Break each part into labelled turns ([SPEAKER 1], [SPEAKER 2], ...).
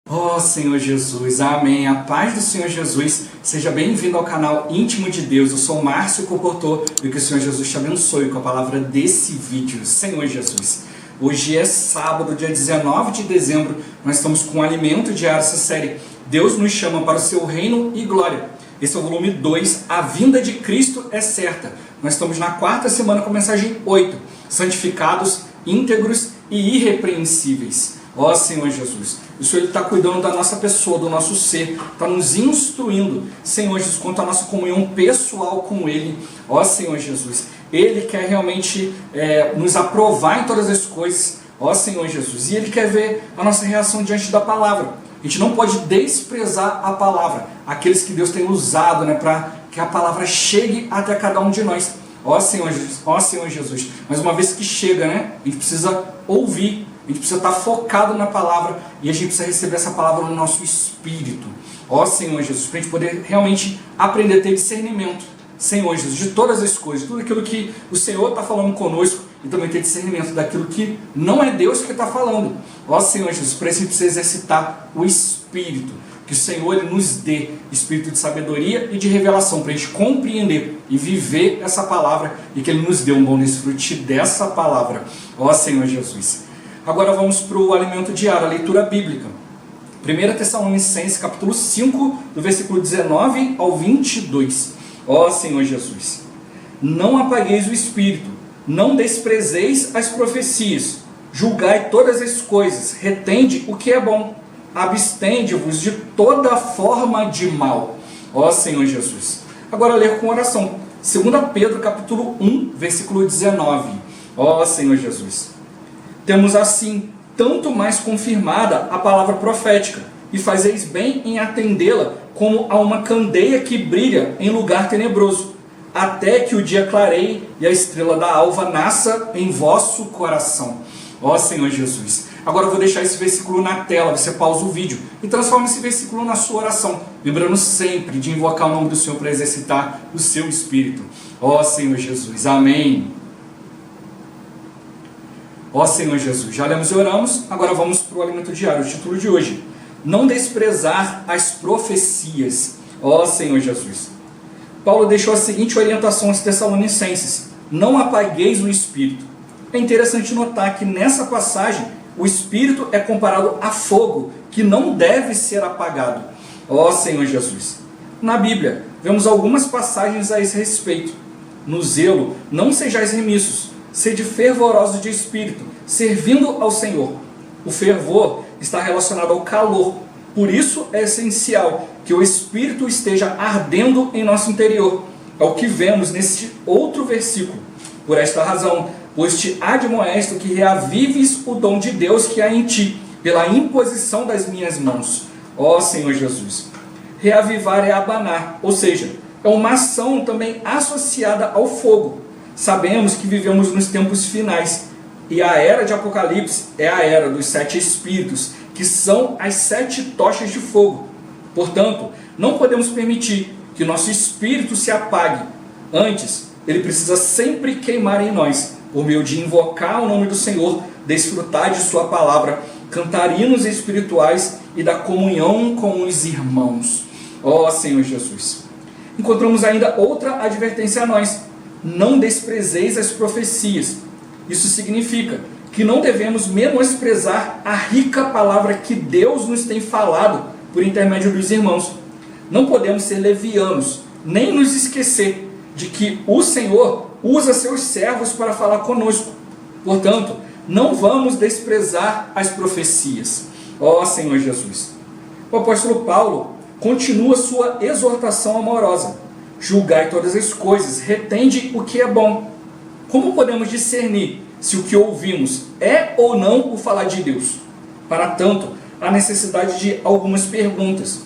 [SPEAKER 1] Oh Senhor Jesus, amém. A paz do Senhor Jesus, seja bem-vindo ao canal Íntimo de Deus. Eu sou Márcio Comportor e que o Senhor Jesus te abençoe com a palavra desse vídeo. Senhor Jesus, hoje é sábado, dia 19 de dezembro, nós estamos com o Alimento Diário, essa série Deus nos chama para o seu reino e glória. Esse é o volume 2, A Vinda de Cristo é Certa. Nós estamos na quarta semana com a mensagem 8, Santificados, íntegros e irrepreensíveis. Ó Senhor Jesus, o Senhor está cuidando da nossa pessoa, do nosso ser, está nos instruindo, Senhor Jesus, quanto à nossa comunhão pessoal com Ele. Ó Senhor Jesus, Ele quer realmente nos aprovar em todas as coisas, ó Senhor Jesus, e Ele quer ver a nossa reação diante da palavra. A gente não pode desprezar a palavra, aqueles que Deus tem usado, para que a palavra chegue até cada um de nós. Ó Senhor Jesus, mas uma vez que chega, a gente precisa ouvir. A gente precisa estar focado na palavra e a gente precisa receber essa palavra no nosso espírito. Ó Senhor Jesus, para a gente poder realmente aprender a ter discernimento, Senhor Jesus, de todas as coisas, tudo aquilo que o Senhor está falando conosco e também ter discernimento daquilo que não é Deus que está falando. Ó Senhor Jesus, para isso a gente precisa exercitar o espírito, que o Senhor Ele nos dê espírito de sabedoria e de revelação, para a gente compreender e viver essa palavra e que Ele nos dê um bom desfrute dessa palavra. Ó Senhor Jesus. Agora vamos para o alimento diário, a leitura bíblica. 1 Tessalonicenses, capítulo 5, do versículo 19 ao 22. Ó Senhor Jesus, não apagueis o espírito, não desprezeis as profecias, julgai todas as coisas, retende o que é bom, abstende-vos de toda forma de mal. Ó Senhor Jesus. Agora ler com oração. 2 Pedro, capítulo 1, versículo 19. Ó Senhor Jesus. Temos assim tanto mais confirmada a palavra profética, e fazeis bem em atendê-la como a uma candeia que brilha em lugar tenebroso, até que o dia clareie e a estrela da alva nasça em vosso coração. Ó Senhor Jesus. Agora eu vou deixar esse versículo na tela, você pausa o vídeo e transforma esse versículo na sua oração, lembrando sempre de invocar o nome do Senhor para exercitar o seu espírito. Ó Senhor Jesus. Amém. Ó Senhor Jesus, já lemos e oramos, agora vamos para o alimento diário, o título de hoje. Não desprezar as profecias. Ó Senhor Jesus. Paulo deixou a seguinte orientação aos Tessalonicenses: não apagueis o espírito. É interessante notar que nessa passagem, o espírito é comparado a fogo, que não deve ser apagado. Ó Senhor Jesus. Na Bíblia, vemos algumas passagens a esse respeito. No zelo, não sejais remissos. Sede fervorosos de espírito, servindo ao Senhor. O fervor está relacionado ao calor. Por isso é essencial que o espírito esteja ardendo em nosso interior. É o que vemos neste outro versículo. Por esta razão, pois te admoesto que reavives o dom de Deus que há em ti, pela imposição das minhas mãos. Ó Senhor Jesus. Reavivar é abanar, ou seja, é uma ação também associada ao fogo. Sabemos que vivemos nos tempos finais, e a era de Apocalipse é a era dos 7 espíritos, que são as 7 tochas de fogo. Portanto, não podemos permitir que nosso espírito se apague. Antes, ele precisa sempre queimar em nós, por meio de invocar o nome do Senhor, desfrutar de sua palavra, cantar hinos espirituais e da comunhão com os irmãos. Ó Senhor Jesus. Encontramos ainda outra advertência a nós: não desprezeis as profecias. Isso significa que não devemos menosprezar a rica palavra que Deus nos tem falado por intermédio dos irmãos. Não podemos ser levianos, nem nos esquecer de que o Senhor usa seus servos para falar conosco. Portanto, não vamos desprezar as profecias. Ó Senhor Jesus. O apóstolo Paulo continua sua exortação amorosa. Julgai todas as coisas, retende o que é bom. Como podemos discernir se o que ouvimos é ou não o falar de Deus? Para tanto, há necessidade de algumas perguntas.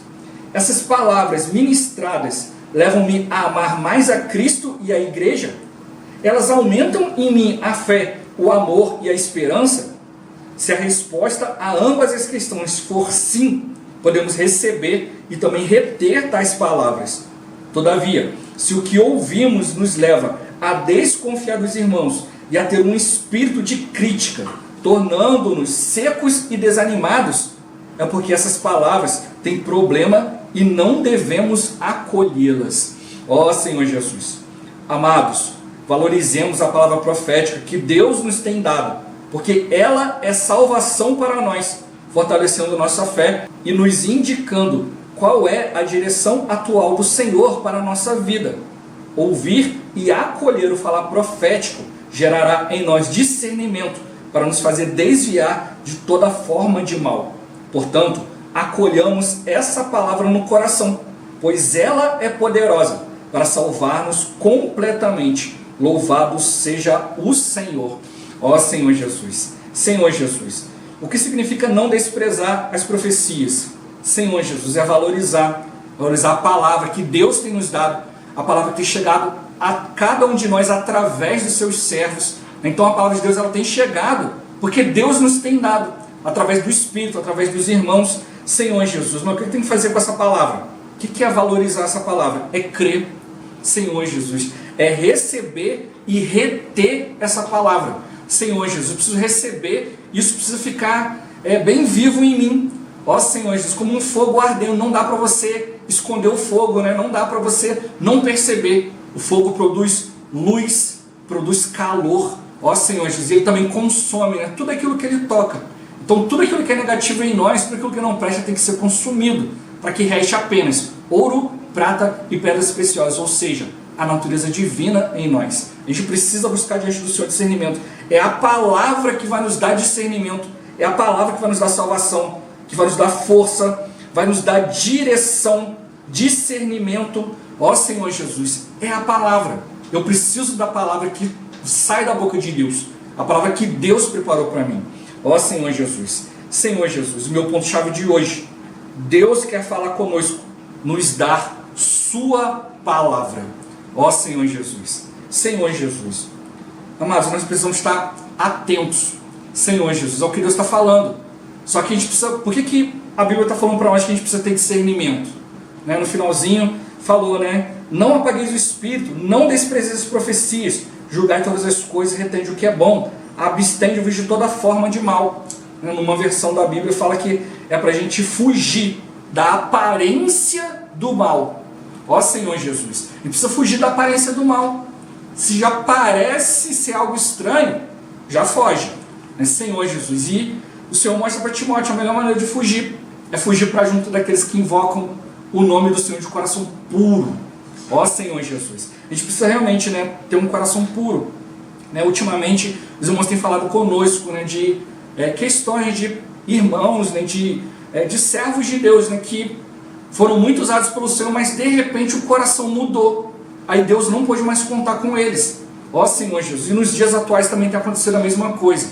[SPEAKER 1] Essas palavras ministradas levam-me a amar mais a Cristo e a igreja? Elas aumentam em mim a fé, o amor e a esperança? Se a resposta a ambas as questões for sim, podemos receber e também reter tais palavras. Todavia, se o que ouvimos nos leva a desconfiar dos irmãos e a ter um espírito de crítica, tornando-nos secos e desanimados, é porque essas palavras têm problema e não devemos acolhê-las. Ó Senhor Jesus, amados, valorizemos a palavra profética que Deus nos tem dado, porque ela é salvação para nós, fortalecendo nossa fé e nos indicando qual é a direção atual do Senhor para a nossa vida. Ouvir e acolher o falar profético gerará em nós discernimento para nos fazer desviar de toda forma de mal. Portanto, acolhamos essa palavra no coração, pois ela é poderosa para salvar-nos completamente. Louvado seja o Senhor. Ó Senhor Jesus, Senhor Jesus, o que significa não desprezar as profecias? Senhor Jesus, é valorizar a palavra que Deus tem nos dado, a palavra que tem chegado a cada um de nós através dos seus servos. Então a palavra de Deus ela tem chegado, porque Deus nos tem dado, através do Espírito, através dos irmãos. Senhor Jesus, mas o que tem que fazer com essa palavra? O que é valorizar essa palavra? É crer, Senhor Jesus, é receber e reter essa palavra. Senhor Jesus, eu preciso receber, isso precisa ficar bem vivo em mim. Ó Senhor Jesus, como um fogo ardendo, não dá para você esconder o fogo, né? Não dá para você não perceber. O fogo produz luz, produz calor. Ó Senhor Jesus, ele também consome, né? Tudo aquilo que ele toca. Então tudo aquilo que é negativo em nós, tudo aquilo que não presta tem que ser consumido, para que reste apenas ouro, prata e pedras preciosas, ou seja, a natureza divina em nós. A gente precisa buscar diante do Senhor discernimento. É a palavra que vai nos dar discernimento, é a palavra que vai nos dar salvação, que vai nos dar força, vai nos dar direção, discernimento. Ó Senhor Jesus, é a palavra. Eu preciso da palavra que sai da boca de Deus, a palavra que Deus preparou para mim. Ó Senhor Jesus, o meu ponto-chave de hoje, Deus quer falar conosco, nos dar sua palavra. Ó Senhor Jesus, amados, nós precisamos estar atentos, Senhor Jesus, ao que Deus está falando. Só que a gente precisa, por que a Bíblia está falando para nós que a gente precisa ter discernimento? Né? No finalzinho falou, né? Não apagueis o espírito, não desprezeis as profecias, julgai todas as coisas e retende o que é bom, abstende-vos de toda forma de mal. Numa versão da Bíblia fala que é para a gente fugir da aparência do mal. Ó Senhor Jesus, a gente precisa fugir da aparência do mal. Se já parece ser algo estranho, já foge, né? Senhor Jesus, e o Senhor mostra para Timóteo a melhor maneira de fugir é fugir para junto daqueles que invocam o nome do Senhor de coração puro. Ó Senhor Jesus, a gente precisa realmente, né, ter um coração puro, né? Ultimamente os irmãos têm falado conosco, né, de questões de irmãos, né, de servos de Deus, né, que foram muito usados pelo Senhor, mas de repente o coração mudou, aí Deus não pôde mais contar com eles. Ó Senhor Jesus, e nos dias atuais também tem acontecido a mesma coisa.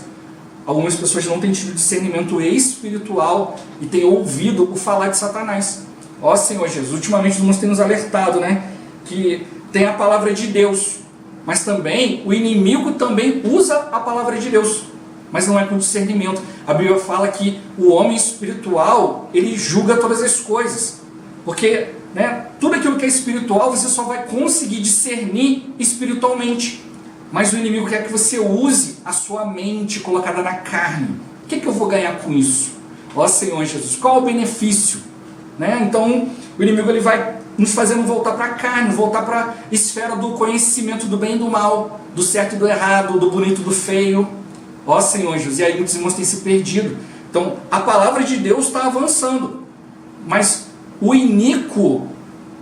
[SPEAKER 1] Algumas pessoas não têm tido discernimento espiritual e têm ouvido o falar de Satanás. Ó Senhor Jesus, ultimamente os irmãos têm nos alertado, né, que tem a palavra de Deus, mas também o inimigo também usa a palavra de Deus, mas não é com discernimento. A Bíblia fala que o homem espiritual, ele julga todas as coisas, porque, né, tudo aquilo que é espiritual você só vai conseguir discernir espiritualmente, mas o inimigo quer que você use a sua mente colocada na carne. O que eu vou ganhar com isso? Ó Senhor Jesus, qual o benefício? Né? Então o inimigo ele vai nos fazendo voltar para a carne, voltar para a esfera do conhecimento do bem e do mal, do certo e do errado, do bonito e do feio. Ó Senhor Jesus, e aí muitos irmãos têm se perdido. Então a palavra de Deus está avançando, mas o iníquo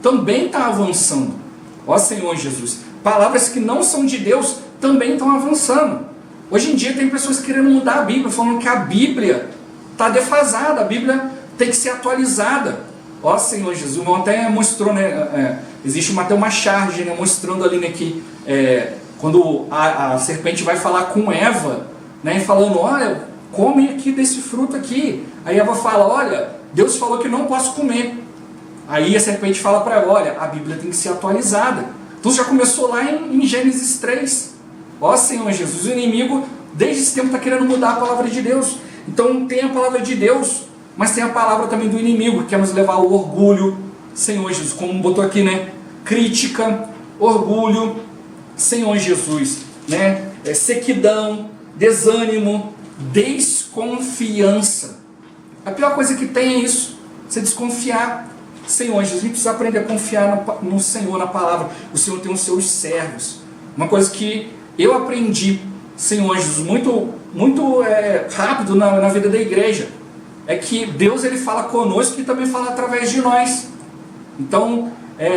[SPEAKER 1] também está avançando. Ó Senhor Jesus, palavras que não são de Deus também estão avançando. Hoje em dia tem pessoas querendo mudar a Bíblia, falando que a Bíblia está defasada, a Bíblia tem que ser atualizada. Ó Senhor Jesus, o irmão até mostrou, né, existe até uma charge, né, mostrando ali, né, que quando a serpente vai falar com Eva, né, falando, olha, come aqui desse fruto aqui. Aí Eva fala, olha, Deus falou que não posso comer. Aí a serpente fala para ela, olha, a Bíblia tem que ser atualizada. Então já começou lá em Gênesis 3. Ó Senhor Jesus, o inimigo desde esse tempo está querendo mudar a palavra de Deus. Então tem a palavra de Deus, mas tem a palavra também do inimigo, que quer nos levar ao orgulho. Senhor Jesus, como botou aqui, né? Crítica, orgulho, Senhor Jesus, né? Sequidão, desânimo, desconfiança. A pior coisa que tem é isso, você desconfiar. Senhor, Jesus, a gente precisa aprender a confiar no Senhor, na palavra. O Senhor tem os seus servos. Uma coisa que eu aprendi, Senhor Jesus, muito rápido na vida da igreja, é que Deus ele fala conosco e também fala através de nós. Então,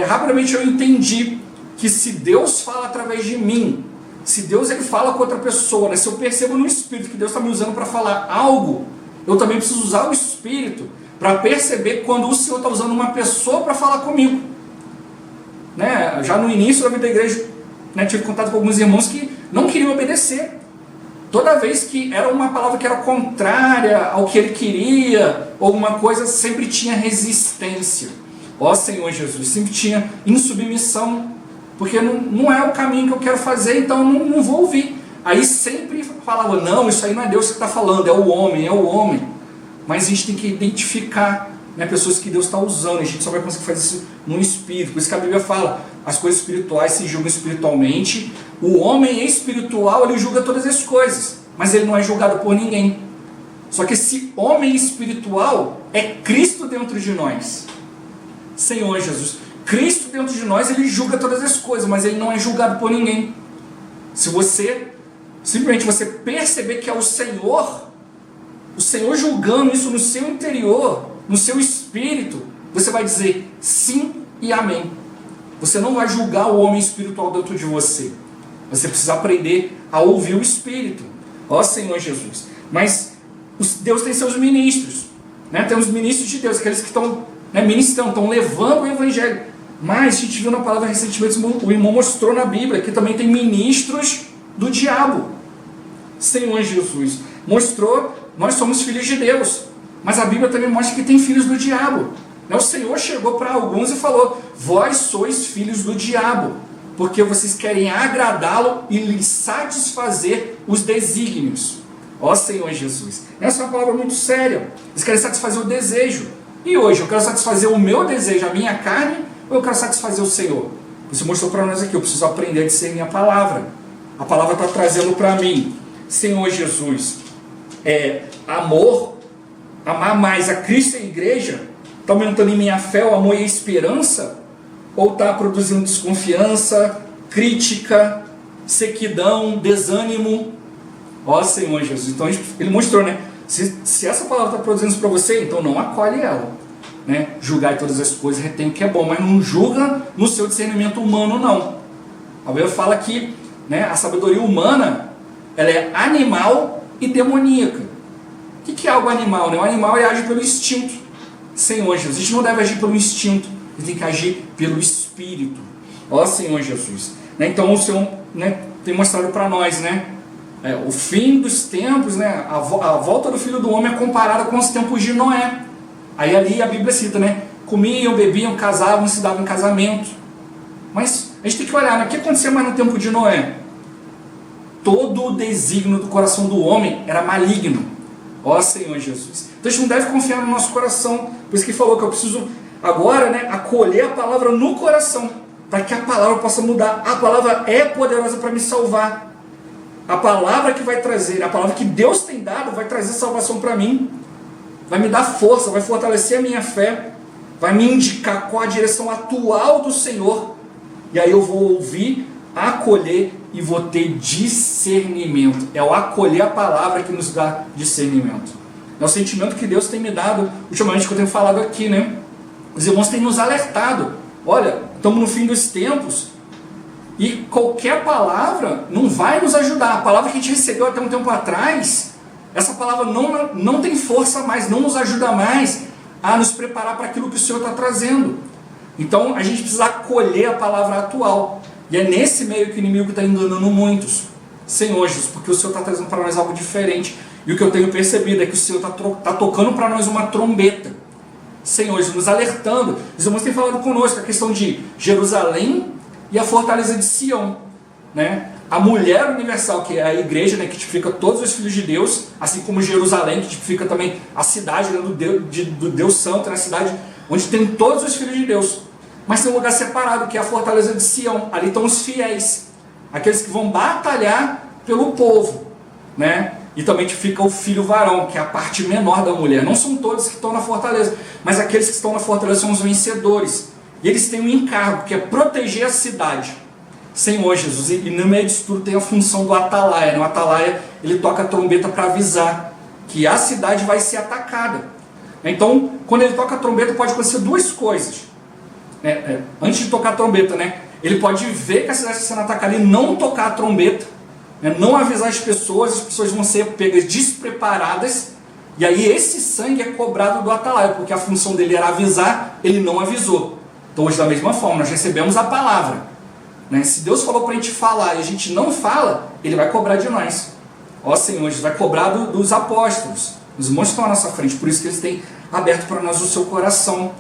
[SPEAKER 1] rapidamente eu entendi que se Deus fala através de mim, se Deus ele fala com outra pessoa, né, se eu percebo no Espírito que Deus está me usando para falar algo, eu também preciso usar o Espírito para perceber quando o Senhor está usando uma pessoa para falar comigo. Né? Já no início da vida da igreja, né, tive contato com alguns irmãos que não queriam obedecer. Toda vez que era uma palavra que era contrária ao que ele queria, alguma coisa, sempre tinha resistência. Ó Senhor Jesus, sempre tinha insubmissão, porque não é o caminho que eu quero fazer, então eu não vou ouvir. Aí sempre falava, não, isso aí não é Deus que está falando, é o homem, é o homem. Mas a gente tem que identificar, né, pessoas que Deus está usando, a gente só vai conseguir fazer isso no Espírito. Por isso que a Bíblia fala, as coisas espirituais se julgam espiritualmente, o homem espiritual ele julga todas as coisas, mas ele não é julgado por ninguém. Só que esse homem espiritual é Cristo dentro de nós. Senhor Jesus, Cristo dentro de nós, ele julga todas as coisas, mas ele não é julgado por ninguém. Se você, simplesmente você perceber que é o Senhor julgando isso no seu interior, no seu espírito, você vai dizer sim e amém. Você não vai julgar o homem espiritual dentro de você. Você precisa aprender a ouvir o Espírito. Ó Senhor Jesus. Mas Deus tem seus ministros. Né? Tem os ministros de Deus, aqueles que estão ministrando, estão levando o Evangelho. Mas a gente viu na palavra recentemente, o irmão mostrou na Bíblia que também tem ministros do diabo. Senhor Jesus. Mostrou, nós somos filhos de Deus. Mas a Bíblia também mostra que tem filhos do diabo. O Senhor chegou para alguns e falou, vós sois filhos do diabo, porque vocês querem agradá-lo e lhe satisfazer os desígnios. Ó Senhor Jesus, essa é uma palavra muito séria. Eles querem satisfazer o desejo. E hoje, eu quero satisfazer o meu desejo, a minha carne, ou eu quero satisfazer o Senhor? Você mostrou para nós aqui, eu preciso aprender a discernir a palavra. A palavra está trazendo para mim, Senhor Jesus, amor, amar mais a Cristo e a igreja, está aumentando em minha fé o amor e a esperança? Ou está produzindo desconfiança, crítica, sequidão, desânimo? Ó Senhor Jesus, então ele mostrou, né? Se essa palavra está produzindo isso para você, então não acolhe ela. Né? Julgar todas as coisas, retém o que é bom, mas não julga no seu discernimento humano, não. A Bíblia fala que, né, a sabedoria humana ela é animal e demoníaca. O que é algo animal? Né? O animal age pelo instinto. Senhor Jesus, a gente não deve agir pelo instinto, a gente tem que agir pelo Espírito. Ó Senhor Jesus. Né? Então o Senhor, né, tem mostrado para nós, né, o fim dos tempos, né, a volta do Filho do Homem é comparada com os tempos de Noé. Aí ali a Bíblia cita, né, comiam, bebiam, casavam, se davam em casamento. Mas a gente tem que olhar, né, o que acontecia mais no tempo de Noé? Todo o desígnio do coração do homem era maligno. Ó Senhor Jesus. Então a gente não deve confiar no nosso coração. Por isso que falou que eu preciso agora, né, acolher a palavra no coração, para que a palavra possa mudar. A palavra é poderosa para me salvar. A palavra que vai trazer, a palavra que Deus tem dado, vai trazer salvação para mim. Vai me dar força, vai fortalecer a minha fé, vai me indicar qual a direção atual do Senhor. E aí eu vou ouvir, acolher e vou ter discernimento. É o acolher a palavra que nos dá discernimento. É o sentimento que Deus tem me dado, ultimamente que eu tenho falado aqui, né? Os irmãos têm nos alertado. Olha, estamos no fim dos tempos e qualquer palavra não vai nos ajudar. A palavra que a gente recebeu até um tempo atrás, essa palavra não tem força mais, não nos ajuda mais a nos preparar para aquilo que o Senhor está trazendo. Então a gente precisa acolher a palavra atual. E é nesse meio que o inimigo está enganando muitos. Senhor Jesus, porque o Senhor está trazendo para nós algo diferente. E o que eu tenho percebido é que o Senhor está tocando para nós uma trombeta. Senhor Jesus, nos alertando. Os irmãos têm falado conosco a questão de Jerusalém e a fortaleza de Sião. Né? A mulher universal, que é a igreja, né, que tipifica todos os filhos de Deus, assim como Jerusalém, que tipifica também a cidade, né, do Deus Santo, na cidade onde tem todos os filhos de Deus. Mas tem um lugar separado, que é a fortaleza de Sião. Ali estão os fiéis, aqueles que vão batalhar pelo povo, né? E também fica o filho varão, que é a parte menor da mulher. Não são todos que estão na fortaleza, mas aqueles que estão na fortaleza são os vencedores. E eles têm um encargo, que é proteger a cidade. Senhor Jesus, e no meio disso tudo tem a função do atalaia. O atalaia, ele toca a trombeta para avisar que a cidade vai ser atacada. Então, quando ele toca a trombeta, pode acontecer duas coisas. Antes de tocar a trombeta, ele pode ver que a cidade está sendo atacada e não tocar a trombeta, não avisar as pessoas vão ser pegas despreparadas, e aí esse sangue é cobrado do atalaia, porque a função dele era avisar, ele não avisou. Então hoje da mesma forma, nós recebemos a palavra. Se Deus falou para a gente falar e a gente não fala, Ele vai cobrar de nós. Ó Senhor, Jesus vai cobrar dos apóstolos. Os irmãos estão à nossa frente, por isso que eles têm aberto para nós o seu coração.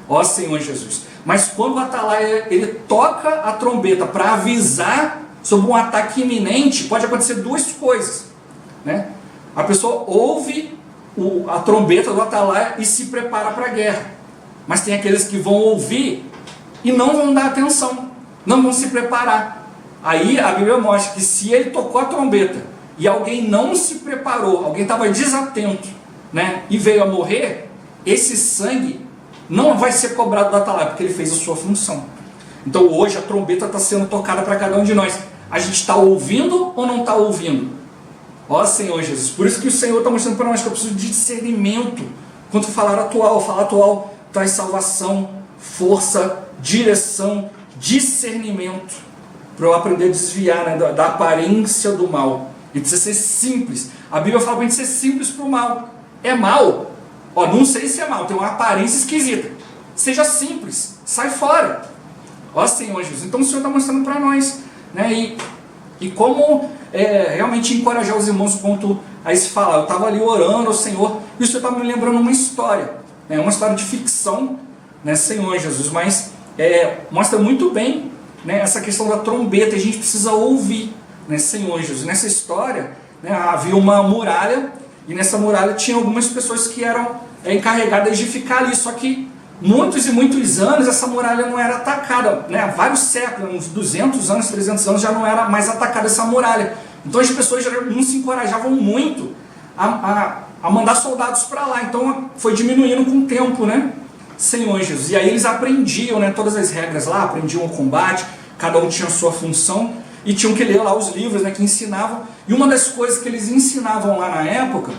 [SPEAKER 1] Ó Senhor Jesus. Mas quando o atalaia ele toca a trombeta para avisar sobre um ataque iminente, pode acontecer duas coisas. A pessoa ouve a trombeta do atalaia e se prepara para a guerra. Mas tem aqueles que vão ouvir e não vão dar atenção, não vão se preparar. Aí a Bíblia mostra que se ele tocou a trombeta e alguém não se preparou, alguém estava desatento, e veio a morrer, esse sangue não vai ser cobrado do atalaia, porque ele fez a sua função. Então hoje a trombeta está sendo tocada para cada um de nós. A gente está ouvindo ou não está ouvindo? Ó Senhor Jesus, por isso que o Senhor está mostrando para nós que eu preciso de discernimento. Quando falar atual traz salvação, força, direção, discernimento, para eu aprender a desviar da aparência do mal. E precisa ser simples. A Bíblia fala para a gente ser simples para o mal. É mal? Não sei se é mal, tem uma aparência esquisita. Seja simples, sai fora. Ó Senhor Jesus, então o Senhor está mostrando para nós, e como realmente encorajar os irmãos quanto a isso falar. Eu estava ali orando ao Senhor, e o Senhor estava me lembrando uma história, uma história de ficção, Senhor Jesus, mas mostra muito bem essa questão da trombeta, a gente precisa ouvir, Senhor Jesus. Nessa história, havia uma muralha, e nessa muralha tinha algumas pessoas que eram encarregadas de ficar ali, só que muitos e muitos anos essa muralha não era atacada, há vários séculos, uns 200 anos, 300 anos já não era mais atacada essa muralha. Então as pessoas não se encorajavam muito a mandar soldados para lá, então foi diminuindo com o tempo, Senhor Jesus. E aí eles aprendiam, todas as regras lá, aprendiam o combate, cada um tinha a sua função, e tinham que ler lá os livros, que ensinavam. E uma das coisas que eles ensinavam lá na época,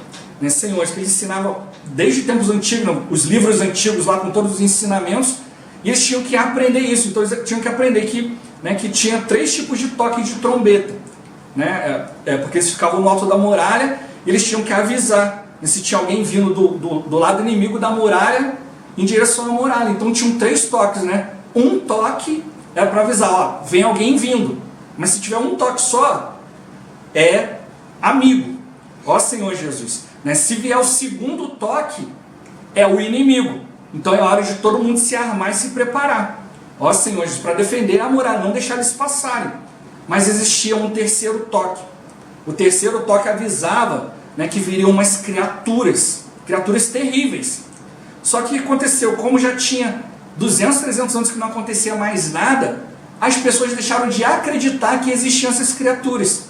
[SPEAKER 1] Senhor, que eles ensinavam desde tempos antigos, os livros antigos lá com todos os ensinamentos, e eles tinham que aprender isso. Então eles tinham que aprender que tinha 3 tipos de toque de trombeta, porque eles ficavam no alto da muralha e eles tinham que avisar se tinha alguém vindo do lado inimigo da muralha em direção à muralha. Então tinham 3 toques, Um toque era para avisar, vem alguém vindo. Mas se tiver um toque só, é amigo. Ó Senhor Jesus. Se vier o segundo toque, é o inimigo. Então é hora de todo mundo se armar e se preparar. Ó Senhor Jesus, para defender a muralha, não deixar eles passarem. Mas existia um terceiro toque. O terceiro toque avisava que viriam umas criaturas terríveis. Só que aconteceu, como já tinha 200, 300 anos que não acontecia mais nada, as pessoas deixaram de acreditar que existiam essas criaturas.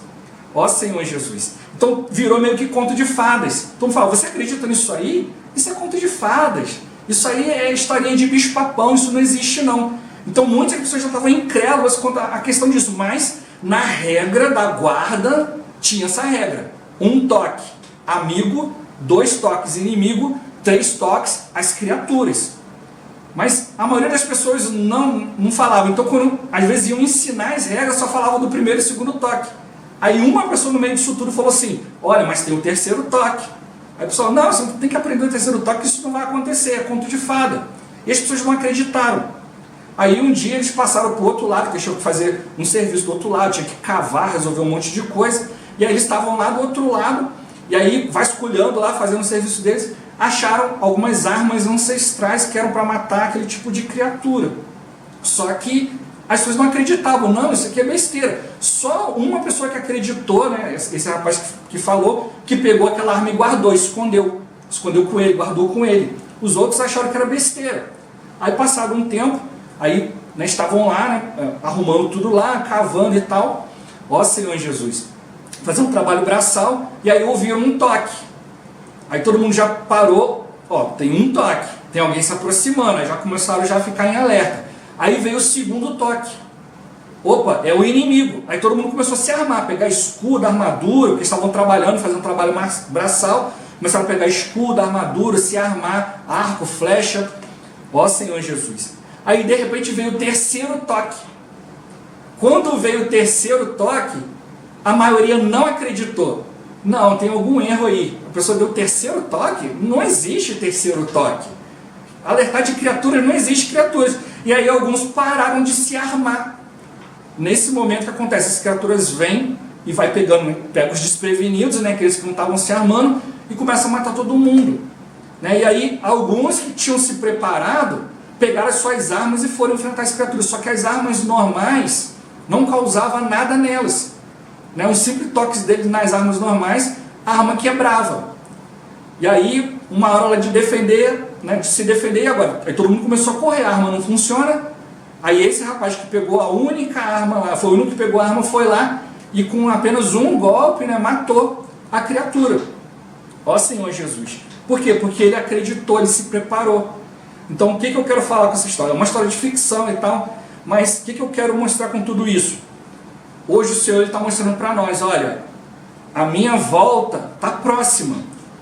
[SPEAKER 1] Ó Senhor Jesus. Então virou meio que conto de fadas. Então fala, você acredita nisso aí? Isso é conto de fadas. Isso aí é historinha de bicho-papão, isso não existe não. Então muitas pessoas já estavam incrédulas quanto à questão disso, mas na regra da guarda tinha essa regra. 1 toque amigo, 2 toques inimigo, 3 toques as criaturas. Mas a maioria das pessoas não falava. Então quando às vezes iam ensinar as regras, só falavam do primeiro e segundo toque. Aí uma pessoa no meio disso tudo falou assim, olha, mas tem o terceiro toque. Aí o pessoal, não, você tem que aprender o terceiro toque, que isso não vai acontecer, é conto de fada. E as pessoas não acreditaram. Aí um dia eles passaram para o outro lado, deixaram de fazer um serviço do outro lado, tinha que cavar, resolver um monte de coisa. E aí eles estavam lá do outro lado, e aí vasculhando lá, fazendo o serviço deles, acharam algumas armas ancestrais que eram para matar aquele tipo de criatura. Só que as pessoas não acreditavam, não, isso aqui é besteira. Só uma pessoa que acreditou, esse rapaz que falou, que pegou aquela arma e guardou, escondeu com ele, guardou com ele. Os outros acharam que era besteira. Aí passado um tempo, aí estavam lá, arrumando tudo lá, cavando e tal. Ó Senhor Jesus. fazer um trabalho braçal, e aí ouviram um toque. Aí todo mundo já parou, ó, tem um toque, tem alguém se aproximando, aí já começaram já a ficar em alerta. Aí veio o segundo toque. Opa, é o inimigo. Aí todo mundo começou a se armar, pegar escudo, armadura, porque estavam trabalhando, fazendo um trabalho braçal, começaram a pegar escudo, armadura, se armar, arco, flecha. Ó Senhor Jesus. Aí de repente veio o terceiro toque. Quando veio o terceiro toque, a maioria não acreditou. Não, tem algum erro aí. A pessoa deu o terceiro toque? Não existe terceiro toque. Alertar de criaturas, não existe criaturas. E aí alguns pararam de se armar. Nesse momento que acontece, as criaturas vêm e vai pega os desprevenidos, né, aqueles que não estavam se armando, e começa a matar todo mundo. Né? E aí alguns que tinham se preparado, pegaram as suas armas e foram enfrentar as criaturas. Só que as armas normais não causavam nada nelas. Né? Os simples toques deles nas armas normais, a arma quebrava. E aí, uma hora de defender, né, de se defender, e agora? Aí todo mundo começou a correr, a arma não funciona. Aí esse rapaz que pegou a única arma lá, foi o único que pegou a arma, foi lá e com apenas um golpe, né, matou a criatura. Ó Senhor Jesus. Por quê? Porque ele acreditou, ele se preparou. Então o que eu quero falar com essa história? É uma história de ficção e tal, mas o que eu quero mostrar com tudo isso? Hoje o Senhor está mostrando para nós, olha, a minha volta está próxima.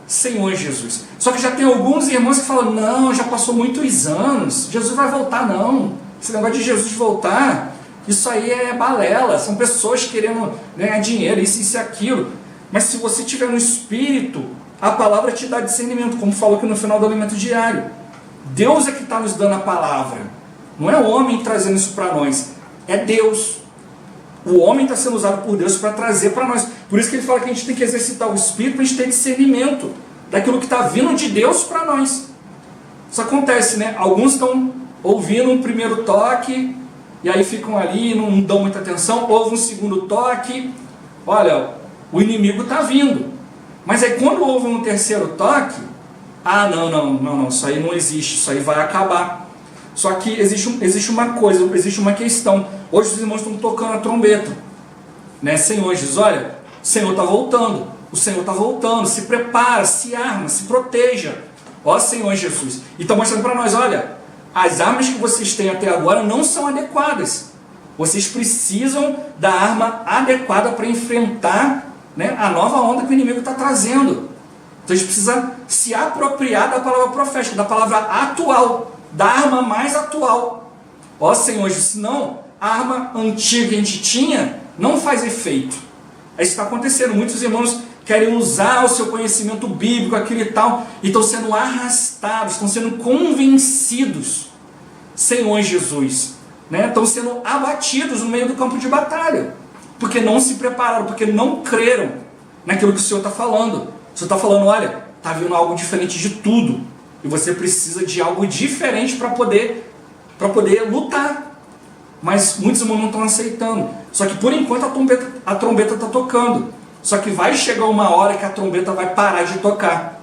[SPEAKER 1] Senhor Jesus. Só que já tem alguns irmãos que falam, não, já passou muitos anos, Jesus vai voltar não. Esse negócio de Jesus voltar, isso aí é balela, são pessoas querendo ganhar dinheiro, isso e aquilo. Mas se você tiver no Espírito, a palavra te dá discernimento, como falou aqui no final do alimento diário. Deus é que está nos dando a palavra, não é o homem trazendo isso para nós, é Deus. O homem está sendo usado por Deus para trazer para nós. Por isso que ele fala que a gente tem que exercitar o Espírito para a gente ter discernimento daquilo que está vindo de Deus para nós. Isso acontece, né? Alguns estão ouvindo um primeiro toque, e aí ficam ali, não dão muita atenção, ouvem um segundo toque, olha, o inimigo está vindo. Mas aí quando ouvem um terceiro toque, não, isso aí não existe, isso aí vai acabar. Só que existe uma coisa, existe uma questão. Hoje os irmãos estão tocando a trombeta, né? Senhor Jesus, olha, o Senhor está voltando, o Senhor está voltando, se prepara, se arma, se proteja. Ó Senhor Jesus. E está mostrando para nós, olha, as armas que vocês têm até agora não são adequadas. Vocês precisam da arma adequada para enfrentar, né, a nova onda que o inimigo está trazendo. Então a gente precisa se apropriar da palavra profética, da palavra atual, da arma mais atual. Ó Senhor Jesus, senão a arma antiga que a gente tinha não faz efeito. É isso que está acontecendo. Muitos irmãos querem usar o seu conhecimento bíblico, aquilo e tal, e estão sendo arrastados, estão sendo convencidos, Senhor Jesus, né? Estão sendo abatidos no meio do campo de batalha, porque não se prepararam, porque não creram naquilo que o Senhor está falando. O Senhor está falando, olha, está vindo algo diferente de tudo, e você precisa de algo diferente para poder lutar. Mas muitos irmãos não estão aceitando. Só que por enquanto a trombeta está tocando. Só que vai chegar uma hora que a trombeta vai parar de tocar.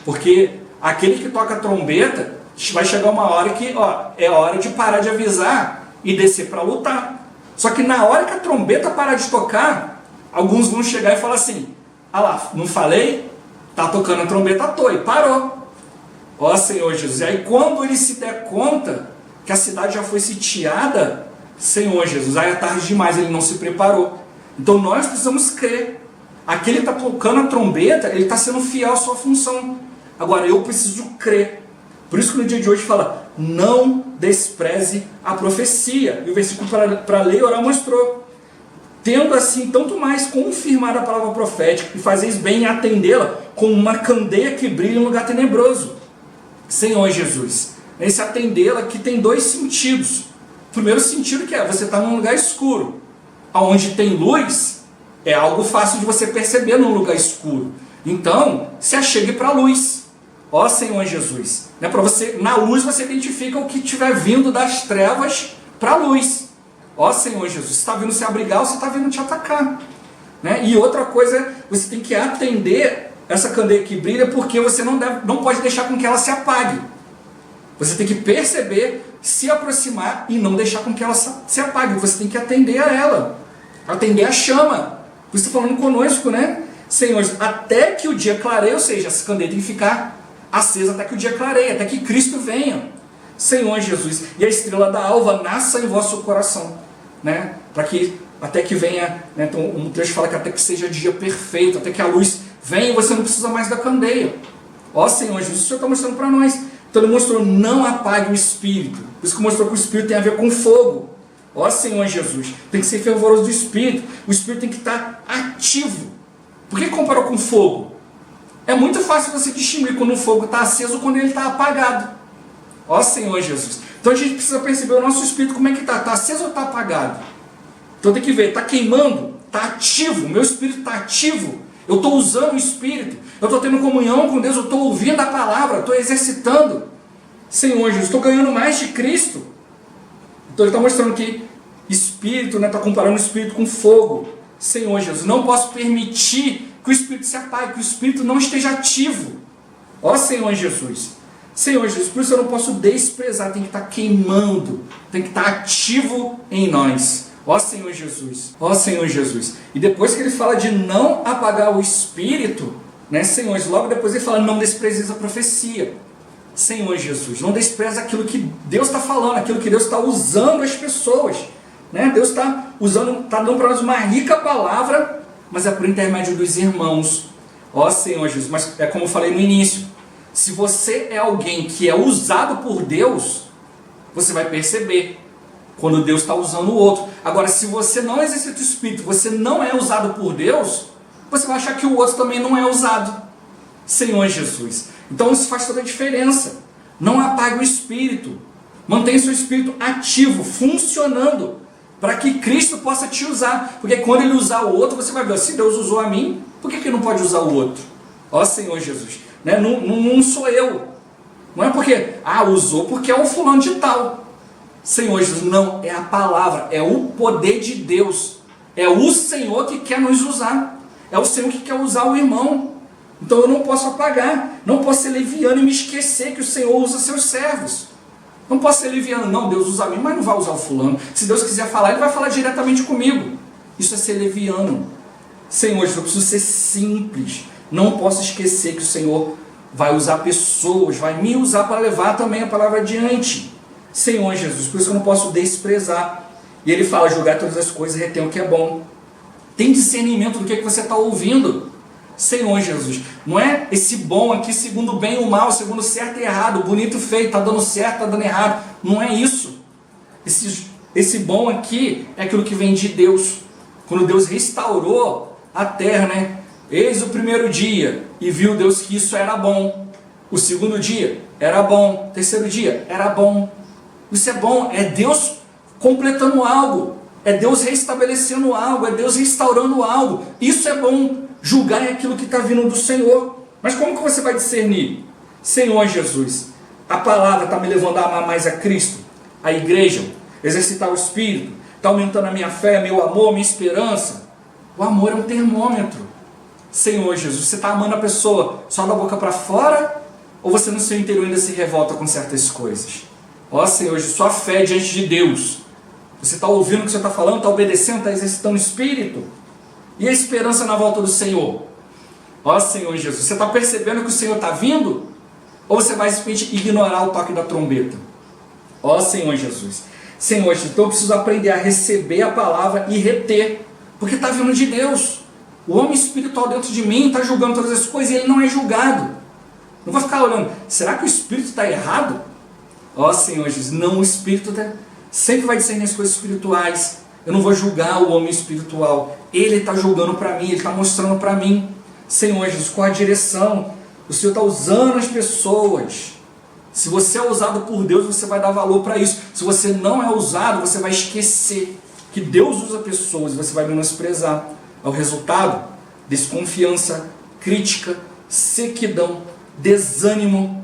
[SPEAKER 1] Porque aquele que toca a trombeta, vai chegar uma hora que é hora de parar de avisar e descer para lutar. Só que na hora que a trombeta parar de tocar, alguns vão chegar e falar assim, lá, não falei? Tá tocando a trombeta à toa, e parou. Ó Senhor Jesus. E aí quando ele se der conta que a cidade já foi sitiada, Senhor Jesus, aí é tarde demais, ele não se preparou. Então nós precisamos crer. Aquele que está tocando a trombeta, ele está sendo fiel à sua função. Agora eu preciso crer. Por isso que no dia de hoje fala, não despreze a profecia. E o versículo para ler e orar mostrou. Tendo assim, tanto mais confirmada a palavra profética, e fazeis bem em atendê-la como uma candeia que brilha em um lugar tenebroso. Senhor Jesus, esse atendê-la aqui tem dois sentidos. O primeiro sentido que é, você está num lugar escuro. Onde tem luz, é algo fácil de você perceber num lugar escuro. Então, se achegue para a luz. Ó Senhor Jesus. Né, para você, na luz você identifica o que estiver vindo das trevas para a luz. Ó Senhor Jesus, você está vindo se abrigar ou você está vindo te atacar. Né? E outra coisa, você tem que atender essa candeia que brilha, porque você não pode deixar com que ela se apague. Você tem que perceber, se aproximar e não deixar com que ela se apague. Você tem que atender a ela, atender a chama. Você está falando conosco, né? Senhor, até que o dia clareie, ou seja, essa candeia tem que ficar acesa até que o dia clareie, até que Cristo venha. Senhor Jesus, e a estrela da alva nasça em vosso coração, né? Para que até que venha, né? Então um trecho fala que até que seja dia perfeito, até que a luz venha e você não precisa mais da candeia. Ó Senhor Jesus, o Senhor está mostrando para nós. Então ele mostrou, não apague o espírito. Por isso que mostrou que o espírito tem a ver com fogo. Ó Senhor Jesus, tem que ser fervoroso do espírito. O espírito tem que estar ativo. Por que comparou com fogo? É muito fácil você distinguir quando o fogo está aceso ou quando ele está apagado. Ó Senhor Jesus. Então a gente precisa perceber o nosso espírito como é que está. Está aceso ou está apagado? Então tem que ver, está queimando? Está ativo? O meu espírito está ativo? Eu estou usando o espírito? Eu estou tendo comunhão com Deus? Eu estou ouvindo a palavra? Estou exercitando? Senhor Jesus, estou ganhando mais de Cristo? Então ele está mostrando que espírito, né, está comparando o espírito com fogo. Senhor Jesus, não posso permitir que o espírito se apague, que o espírito não esteja ativo. Ó Senhor Jesus. Senhor Jesus, por isso eu não posso desprezar, tem que estar queimando, tem que estar ativo em nós. Ó Senhor Jesus, ó Senhor Jesus. E depois que ele fala de não apagar o espírito, né, Senhor, logo depois ele fala, não desprezes a profecia. Senhor Jesus, não despreza aquilo que Deus está falando, aquilo que Deus está usando as pessoas. Né? Deus está usando, está dando para nós uma rica palavra, mas é por intermédio dos irmãos. Ó Senhor Jesus, mas é como eu falei no início, se você é alguém que é usado por Deus, você vai perceber quando Deus está usando o outro. Agora, se você não exercita o Espírito, você não é usado por Deus, você vai achar que o outro também não é usado. Senhor Jesus. Então isso faz toda a diferença. Não apague o Espírito. Mantenha seu Espírito ativo, funcionando, para que Cristo possa te usar. Porque quando Ele usar o outro, você vai ver, se Deus usou a mim, por que Ele não pode usar o outro? Ó Senhor Jesus. Né? Não sou eu. Não é porque, usou porque é um fulano de tal. Senhor Jesus, não, é a palavra, é o poder de Deus. É o Senhor que quer nos usar. É o Senhor que quer usar o irmão. Então eu não posso apagar, não posso ser leviano e me esquecer que o Senhor usa seus servos. Não posso ser leviano, não, Deus usa a mim, mas não vai usar o fulano. Se Deus quiser falar, Ele vai falar diretamente comigo. Isso é ser leviano. Senhor, eu preciso ser simples. Não posso esquecer que o Senhor vai usar pessoas, vai me usar para levar também a palavra adiante. Senhor Jesus, por isso eu não posso desprezar. E Ele fala, julgar todas as coisas, retém o que é bom. Tem discernimento do que você está ouvindo. Senhor Jesus, não é esse bom aqui segundo o bem e o mal, segundo o certo e errado, bonito e feio, está dando certo, está dando errado. Não é isso. Esse bom aqui é aquilo que vem de Deus. Quando Deus restaurou a terra, né? Eis o primeiro dia e viu Deus que isso era bom. O segundo dia era bom. O terceiro dia era bom. Isso é bom, é Deus completando algo. É Deus restabelecendo algo, é Deus restaurando algo. Isso é bom. Julgar é aquilo que está vindo do Senhor. Mas como que você vai discernir? Senhor Jesus, a palavra está me levando a amar mais a Cristo, a igreja, exercitar o Espírito, está aumentando a minha fé, meu amor, minha esperança. O amor é um termômetro. Senhor Jesus, você está amando a pessoa só da boca para fora? Ou você no seu interior ainda se revolta com certas coisas? Ó Senhor Jesus, sua fé diante de Deus. Você está ouvindo o que você está falando, está obedecendo, está exercitando o Espírito? E a esperança na volta do Senhor? Ó Senhor Jesus, você está percebendo que o Senhor está vindo? Ou você vai simplesmente ignorar o toque da trombeta? Ó Senhor Jesus. Senhor Jesus, então eu preciso aprender a receber a palavra e reter. Porque está vindo de Deus. O homem espiritual dentro de mim está julgando todas as coisas e ele não é julgado. Não vou ficar olhando, será que o Espírito está errado? Ó Senhor Jesus, não, o Espírito sempre vai discernir as coisas espirituais. Eu não vou julgar o homem espiritual. Ele está julgando para mim, Ele está mostrando para mim. Senhor Jesus, qual a direção? O Senhor está usando as pessoas. Se você é usado por Deus, você vai dar valor para isso. Se você não é usado, você vai esquecer que Deus usa pessoas e você vai menosprezar. É o resultado: desconfiança, crítica, sequidão, desânimo.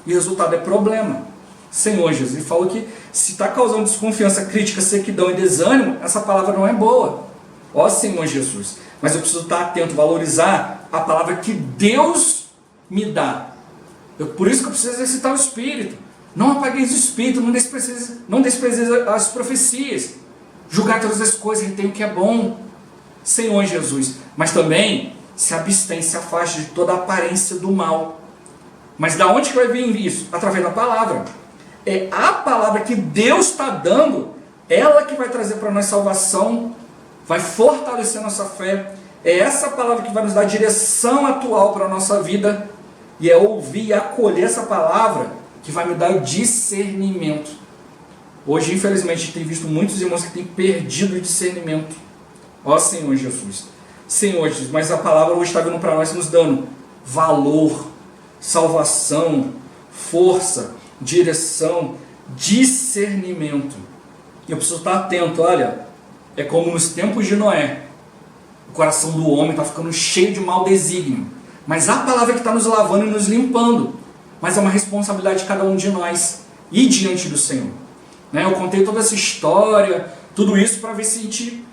[SPEAKER 1] E o resultado é problema. Senhor Jesus, Ele falou que se está causando desconfiança, crítica, sequidão e desânimo, essa palavra não é boa. Ó Senhor Jesus, mas eu preciso estar atento, valorizar a palavra que Deus me dá. Por isso que eu preciso exercitar o Espírito. Não apagueis o Espírito, não desprezeis as profecias. Julgar todas as coisas, retém o que é bom. Senhor Jesus. Mas também se abstém, se afaste de toda a aparência do mal. Mas da onde que vai vir isso? Através da palavra. É a palavra que Deus está dando, ela que vai trazer para nós salvação, vai fortalecer nossa fé. É essa palavra que vai nos dar direção atual para a nossa vida. E é ouvir e acolher essa palavra que vai me dar o discernimento. Hoje, infelizmente, a gente tem visto muitos irmãos que têm perdido o discernimento. Ó Senhor Jesus. Senhor Jesus, mas a palavra hoje está vindo para nós nos dando valor, salvação, força, direção, discernimento. Eu preciso estar atento, olha, é como nos tempos de Noé. O coração do homem está ficando cheio de mau desígnio. Mas a palavra que está nos lavando e nos limpando. Mas é uma responsabilidade de cada um de nós ir diante do Senhor. Eu contei toda essa história, tudo isso para ver se a gente,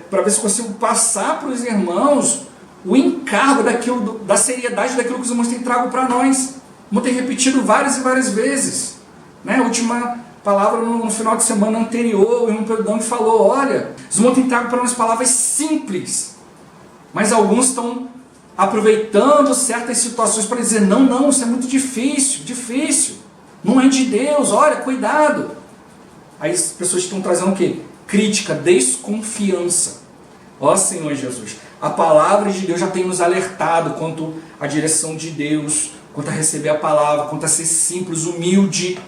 [SPEAKER 1] para ver se consigo passar para os irmãos o encargo daquilo, da seriedade daquilo que os irmãos têm trago para nós. Como tem repetido várias e várias vezes. A última palavra no final de semana anterior, o irmão Pedro falou, olha, os irmãos têm trago para nós palavras simples, mas alguns estão aproveitando certas situações para dizer, não, isso é muito difícil, não é de Deus, olha, cuidado. Aí as pessoas estão trazendo o quê? Crítica, desconfiança. Ó Senhor Jesus, a palavra de Deus já tem nos alertado quanto à direção de Deus, quanto a receber a palavra, quanto a ser simples, humilde.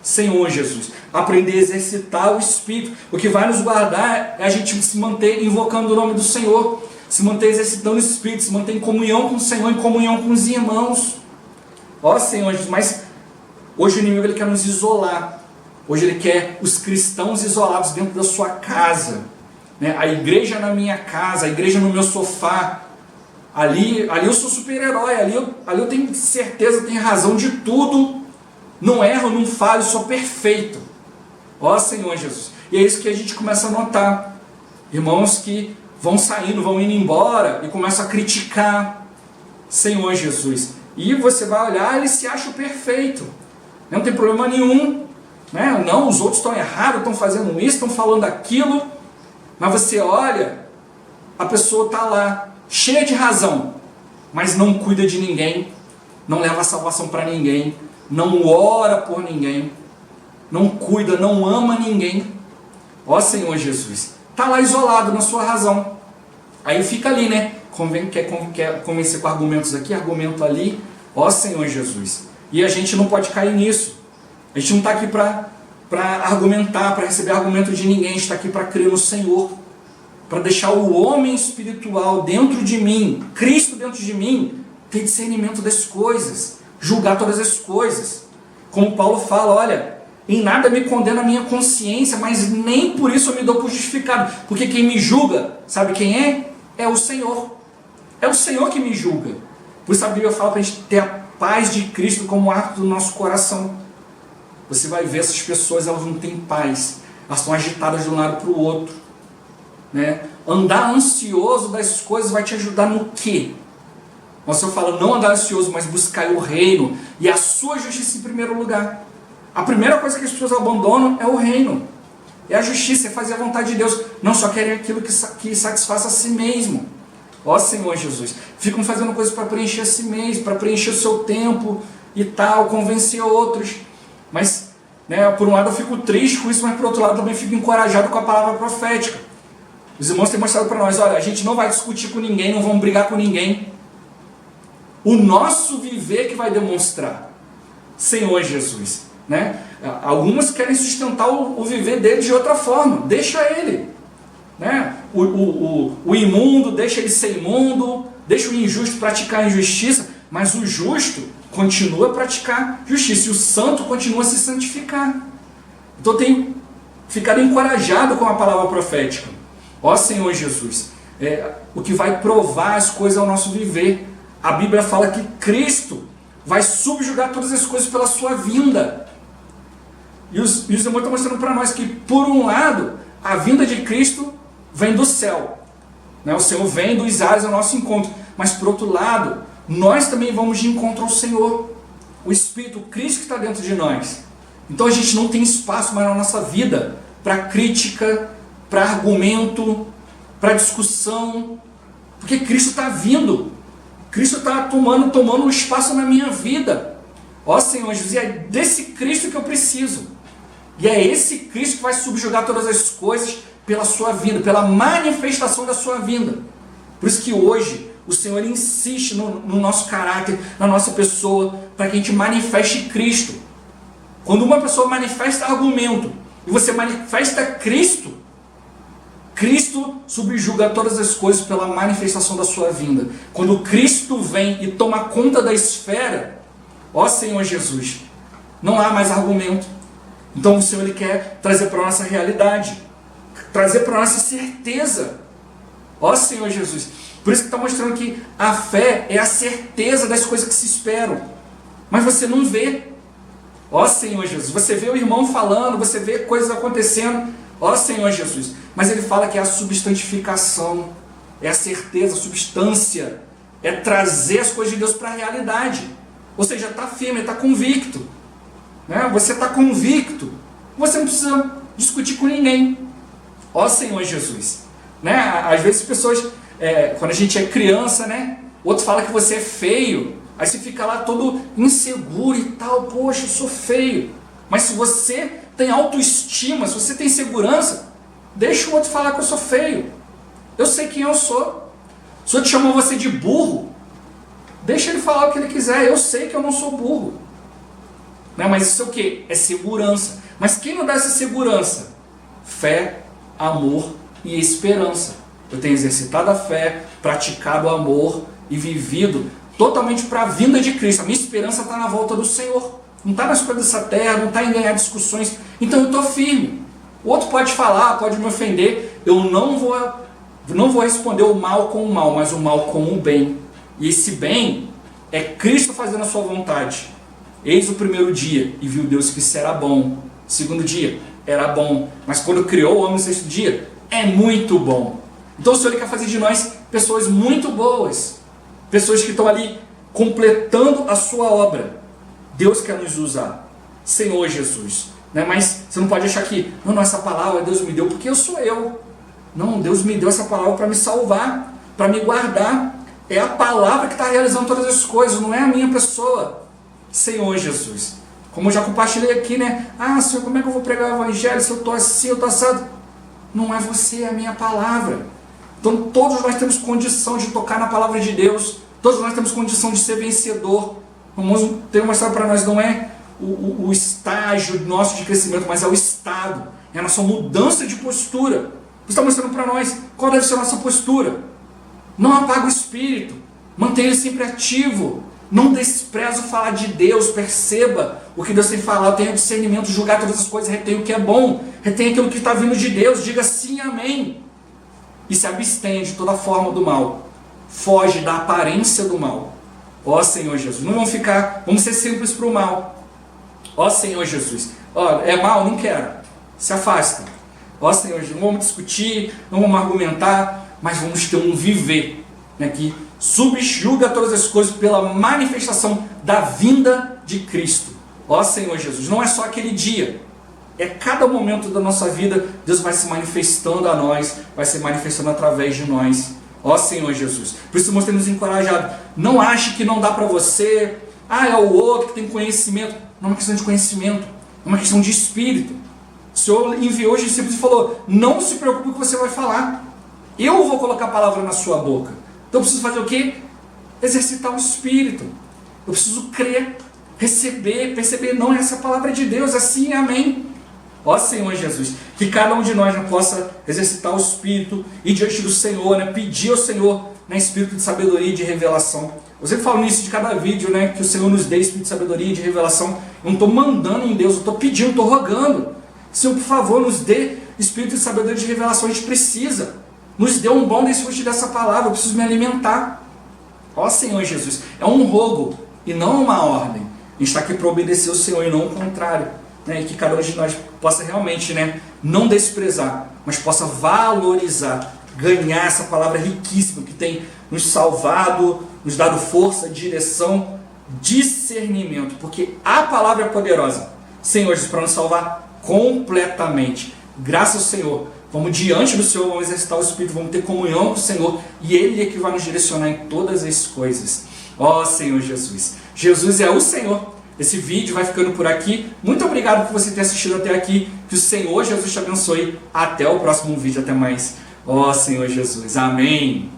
[SPEAKER 1] Senhor Jesus, aprender a exercitar o Espírito. O que vai nos guardar é a gente se manter invocando o nome do Senhor, se manter exercitando o Espírito, se manter em comunhão com o Senhor, em comunhão com os irmãos. Ó Senhor Jesus, mas hoje o inimigo ele quer nos isolar. Hoje ele quer os cristãos isolados dentro da sua casa. A igreja na minha casa, a igreja no meu sofá. Ali eu sou super-herói, ali eu tenho certeza, tenho razão de tudo. Não erro, não falho, sou perfeito. Ó Senhor Jesus. E é isso que a gente começa a notar. Irmãos que vão saindo, vão indo embora e começam a criticar. Senhor Jesus. E você vai olhar, ele se acha perfeito. Não tem problema nenhum. Não, os outros estão errados, estão fazendo isso, estão falando aquilo. Mas você olha, a pessoa está lá, cheia de razão, mas não cuida de ninguém, não leva a salvação para ninguém, não ora por ninguém, não cuida, não ama ninguém. Ó Senhor Jesus, está lá isolado na sua razão. Aí fica ali, quer convencer com argumentos aqui, argumento ali. Ó Senhor Jesus. E a gente não pode cair nisso. A gente não está aqui para argumentar, para receber argumento de ninguém. A gente está aqui para crer no Senhor, para deixar o homem espiritual dentro de mim, Cristo dentro de mim, ter discernimento das coisas, julgar todas as coisas. Como Paulo fala, olha, em nada me condena a minha consciência, mas nem por isso eu me dou por justificado, porque quem me julga, sabe quem é? É o Senhor. É o Senhor que me julga. Por isso a Bíblia fala para a gente ter a paz de Cristo como arco do nosso coração. Você vai ver essas pessoas, elas não têm paz, elas estão agitadas de um lado para o outro. Andar ansioso das coisas vai te ajudar no quê? Mas eu falo, não andar ansioso, mas buscar o reino e a sua justiça em primeiro lugar. A primeira coisa que as pessoas abandonam é o reino, é a justiça, é fazer a vontade de Deus. Não só querem aquilo que satisfaça a si mesmo. Ó Senhor Jesus, ficam fazendo coisas para preencher a si mesmo, para preencher o seu tempo e tal, convencer outros. Mas, por um lado eu fico triste com isso, mas por outro lado também fico encorajado com a palavra profética. Os irmãos têm mostrado para nós, olha, a gente não vai discutir com ninguém, não vamos brigar com ninguém. O nosso viver que vai demonstrar. Senhor Jesus. Algumas querem sustentar o viver dele de outra forma. Deixa ele. O imundo, deixa ele ser imundo. Deixa o injusto praticar injustiça. Mas o justo continua a praticar justiça. E o santo continua a se santificar. Então eu tenho ficado encorajado com a palavra profética. Ó Senhor Jesus. O que vai provar as coisas ao nosso viver. A Bíblia fala que Cristo vai subjugar todas as coisas pela sua vinda. E os irmãos estão mostrando para nós que, por um lado, a vinda de Cristo vem do céu. O Senhor vem dos ares ao nosso encontro. Mas, por outro lado, nós também vamos de encontro ao Senhor. O Espírito, o Cristo que está dentro de nós. Então a gente não tem espaço mais na nossa vida para crítica, para argumento, para discussão, porque Cristo está vindo, Cristo está tomando um espaço na minha vida. Ó Senhor Jesus, e é desse Cristo que eu preciso, e é esse Cristo que vai subjugar todas as coisas pela sua vinda, pela manifestação da sua vinda. Por isso que hoje o Senhor insiste no nosso caráter, na nossa pessoa, para que a gente manifeste Cristo. Quando uma pessoa manifesta argumento e você manifesta Cristo, Cristo subjuga todas as coisas pela manifestação da sua vinda. Quando Cristo vem e toma conta da esfera, ó Senhor Jesus, não há mais argumento. Então o Senhor Ele quer trazer para a nossa realidade, trazer para a nossa certeza. Ó Senhor Jesus, por isso que está mostrando que a fé é a certeza das coisas que se esperam, mas você não vê. Ó Senhor Jesus, você vê o irmão falando, você vê coisas acontecendo, ó Senhor Jesus, mas ele fala que é a substantificação, é a certeza, a substância, é trazer as coisas de Deus para a realidade. Ou seja, está firme, está convicto, né? Você está convicto, você não precisa discutir com ninguém. Ó Senhor Jesus, né? Às vezes as pessoas, quando a gente é criança, né? Outro fala que você é feio, aí você fica lá todo inseguro e tal, poxa, eu sou feio. Mas se você tem autoestima, se você tem segurança, deixa o outro falar que eu sou feio. Eu sei quem eu sou. Se o outro chamou você de burro, deixa ele falar o que ele quiser, eu sei que eu não sou burro. Né? Mas isso é o quê? É segurança. Mas quem não dá essa segurança? Fé, amor e esperança. Eu tenho exercitado a fé, praticado o amor e vivido totalmente para a vinda de Cristo. A minha esperança está na volta do Senhor. Não está nas coisas dessa terra, não está em ganhar discussões. Então eu estou firme. O outro pode falar, pode me ofender. Eu não vou responder o mal com o mal, mas o mal com o bem. E esse bem é Cristo fazendo a sua vontade. Eis o primeiro dia, e viu Deus que isso era bom. Segundo dia, era bom. Mas quando criou o homem no sexto dia, é muito bom. Então o Senhor quer fazer de nós pessoas muito boas. Pessoas que estão ali completando a sua obra. Deus quer nos usar. Senhor Jesus. Né? Mas você não pode achar que, não, essa palavra Deus me deu porque eu sou eu. Não, Deus me deu essa palavra para me salvar, para me guardar. É a palavra que está realizando todas as coisas, não é a minha pessoa. Senhor Jesus. Como eu já compartilhei aqui, né? Ah, Senhor, como é que eu vou pregar o evangelho se eu estou assim, eu estou assado? Não é você, é a minha palavra. Então todos nós temos condição de tocar na palavra de Deus. Todos nós temos condição de ser vencedor. Vamos ter mostrado para nós, não é o estágio nosso de crescimento, mas é o estado. É a nossa mudança de postura. Você está mostrando para nós qual deve ser a nossa postura. Não apaga o espírito. Mantenha ele sempre ativo. Não despreza o falar de Deus. Perceba o que Deus tem falado. Tenha discernimento, julgar todas as coisas. Retenha o que é bom. Retenha aquilo que está vindo de Deus. Diga sim, amém. E se abstenha de toda forma do mal. Foge da aparência do mal. Ó Senhor Jesus. Não vamos ser simples para o mal. Ó Senhor Jesus. Ó, é mal? Não quero. Se afasta. Ó Senhor Jesus. Não vamos discutir, não vamos argumentar, mas vamos ter um viver, né, que subjuga todas as coisas pela manifestação da vinda de Cristo. Ó Senhor Jesus. Não é só aquele dia. É cada momento da nossa vida, Deus vai se manifestando a nós, vai se manifestando através de nós. Ó Senhor Jesus. Por isso nós temos encorajado. Não ache que não dá para você. Ah, é o outro que tem conhecimento. Não é uma questão de conhecimento. É uma questão de espírito. O Senhor enviou os discípulos e falou, não se preocupe com o que você vai falar. Eu vou colocar a palavra na sua boca. Então eu preciso fazer o quê? Exercitar o espírito. Eu preciso crer, receber, perceber. Não, essa é a palavra de Deus. Assim, amém. Ó Senhor Jesus, que cada um de nós possa exercitar o Espírito e diante do Senhor, né, pedir ao Senhor, né, Espírito de sabedoria e de revelação. Eu sempre falo nisso de cada vídeo, né, que o Senhor nos dê Espírito de sabedoria e de revelação. Eu não estou mandando em Deus, eu estou pedindo, estou rogando. Senhor, por favor, nos dê Espírito de sabedoria e de revelação, a gente precisa. Nos dê um bom desfrute dessa palavra, eu preciso me alimentar. Ó Senhor Jesus, é um rogo e não uma ordem. A gente está aqui para obedecer o Senhor e não o contrário. Né, e que cada um de nós possa realmente, né, não desprezar, mas possa valorizar, ganhar essa palavra riquíssima que tem nos salvado, nos dado força, direção, discernimento, porque a palavra é poderosa, Senhor, para nos salvar completamente. Graças ao Senhor, Vamos diante do Senhor, vamos exercitar o Espírito, vamos ter comunhão com o Senhor, e Ele é que vai nos direcionar em todas as coisas. Ó Senhor Jesus. Jesus é o Senhor. Esse vídeo vai ficando por aqui. Muito obrigado por você ter assistido até aqui. Que o Senhor Jesus te abençoe. Até o próximo vídeo. Até mais. Ó Senhor Jesus. Amém.